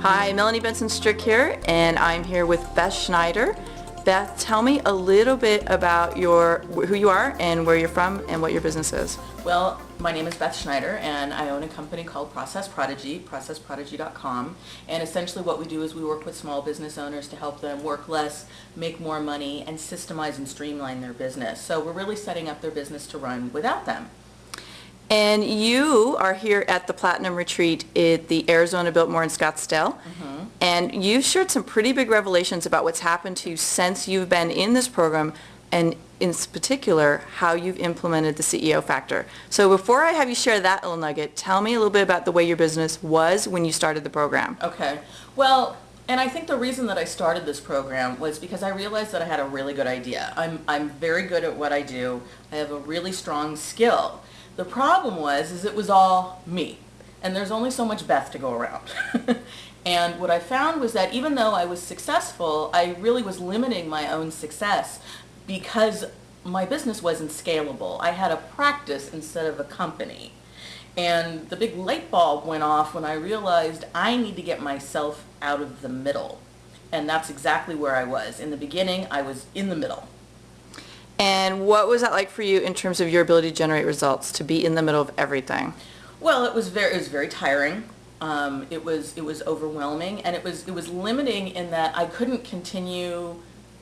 Hi, Melanie Benson-Strick here, and I'm here with Beth Schneider. Beth, tell me a little bit about who you are and where you're from and what your business is. Well, my name is Beth Schneider, and I own a company called Process Prodigy, processprodigy.com. And essentially what we do is we work with small business owners to help them work less, make more money, and systemize and streamline their business. So we're really setting up their business to run without them. And you are here at the Platinum Retreat at the Arizona Biltmore in Scottsdale. Mm-hmm. And you've shared some pretty big revelations about what's happened to you since you've been in this program, and in particular, how you've implemented the CEO factor. So before I have you share that little nugget, tell me a little bit about the way your business was when you started the program. Okay. Well, and I think the reason that I started this program was because I realized that I had a really good idea. I'm very good at what I do. I have a really strong skill. The problem is it was all me, and there's only so much Beth to go around. And what I found was that even though I was successful, I really was limiting my own success because my business wasn't scalable. I had a practice instead of a company. And the big light bulb went off when I realized I need to get myself out of the middle. And that's exactly where I was. In the beginning, I was in the middle. And what was that like for you in terms of your ability to generate results, to be in the middle of everything? Well, it was very tiring. It was overwhelming, and it was limiting in that I couldn't continue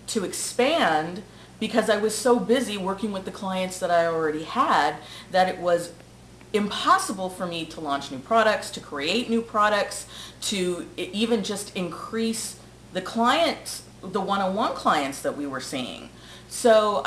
to expand because I was so busy working with the clients that I already had that it was impossible for me to launch new products, to create new products, to even just increase the clients, the one-on-one clients that we were seeing. So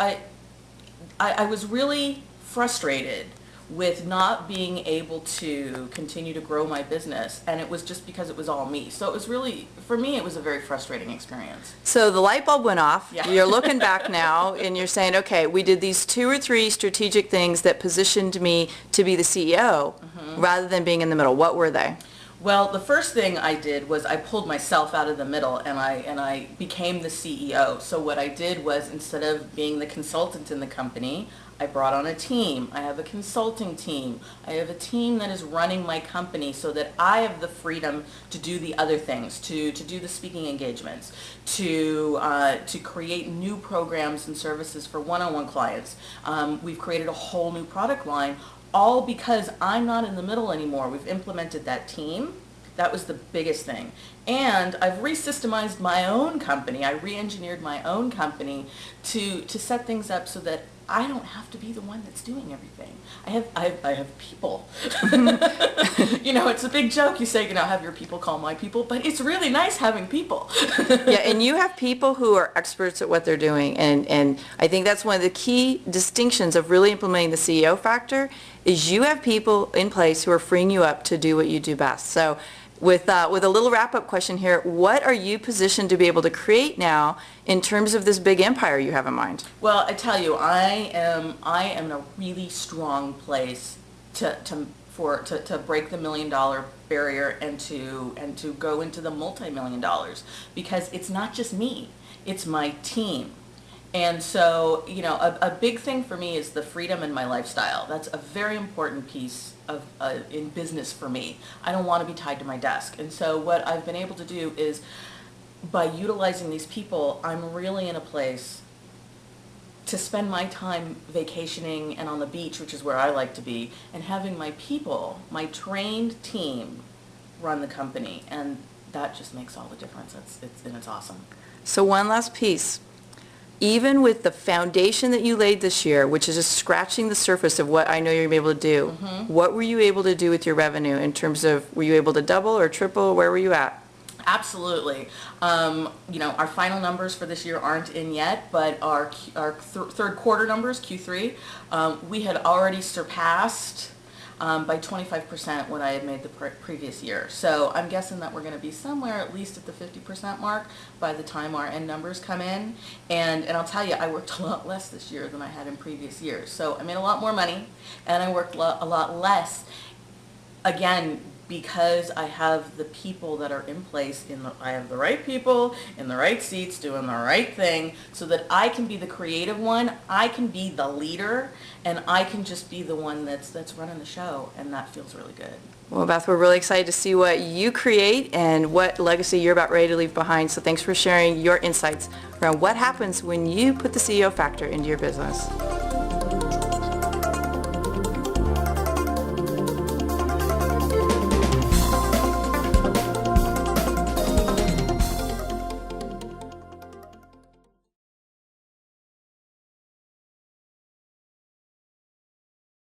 I was really frustrated with not being able to continue to grow my business, and it was just because it was all me. So it was really, for me, it was a very frustrating experience. So the light bulb went off. Yeah. You're looking back now and you're saying, okay, we did these 2 or 3 strategic things that positioned me to be the CEO rather than being in the middle. What were they? Well, the first thing I did was I pulled myself out of the middle, and I became the CEO. So what I did was, instead of being the consultant in the company, I brought on a team. I have a consulting team. I have a team that is running my company so that I have the freedom to do the other things, to do the speaking engagements, to create new programs and services for one-on-one clients. We've created a whole new product line, all because I'm not in the middle anymore. We've implemented that team. That was the biggest thing. And I've re-systemized my own company. I re-engineered my own company to set things up so that I don't have to be the one that's doing everything. I have people. You know, it's a big joke. You say, have your people call my people, but it's really nice having people. Yeah, and you have people who are experts at what they're doing, and I think that's one of the key distinctions of really implementing the CEO factor is you have people in place who are freeing you up to do what you do best. So with a little wrap-up question here, what are you positioned to be able to create now in terms of this big empire you have in mind? Well, I tell you, I am in a really strong place to break the $1 million barrier and to go into the multi-million dollars, because it's not just me, it's my team. And so, a big thing for me is the freedom in my lifestyle. That's a very important piece of in business for me. I don't want to be tied to my desk. And so what I've been able to do is, by utilizing these people, I'm really in a place to spend my time vacationing and on the beach, which is where I like to be, and having my people, my trained team, run the company. And that just makes all the difference. It's awesome. So one last piece. Even with the foundation that you laid this year, which is just scratching the surface of what I know you're going to be able to do, what were you able to do with your revenue in terms of, were you able to double or triple? Where were you at? Absolutely. Our final numbers for this year aren't in yet, but our third quarter numbers, Q3, we had already surpassed by 25% what I had made the previous year. So I'm guessing that we're going to be somewhere at least at the 50% mark by the time our end numbers come in. And I'll tell you, I worked a lot less this year than I had in previous years. So I made a lot more money, and I worked a lot less, again, because I have the people that are in place, I have the right people in the right seats doing the right thing, so that I can be the creative one, I can be the leader, and I can just be the one that's running the show, and that feels really good. Well, Beth, we're really excited to see what you create and what legacy you're about ready to leave behind. So thanks for sharing your insights around what happens when you put the CEO factor into your business.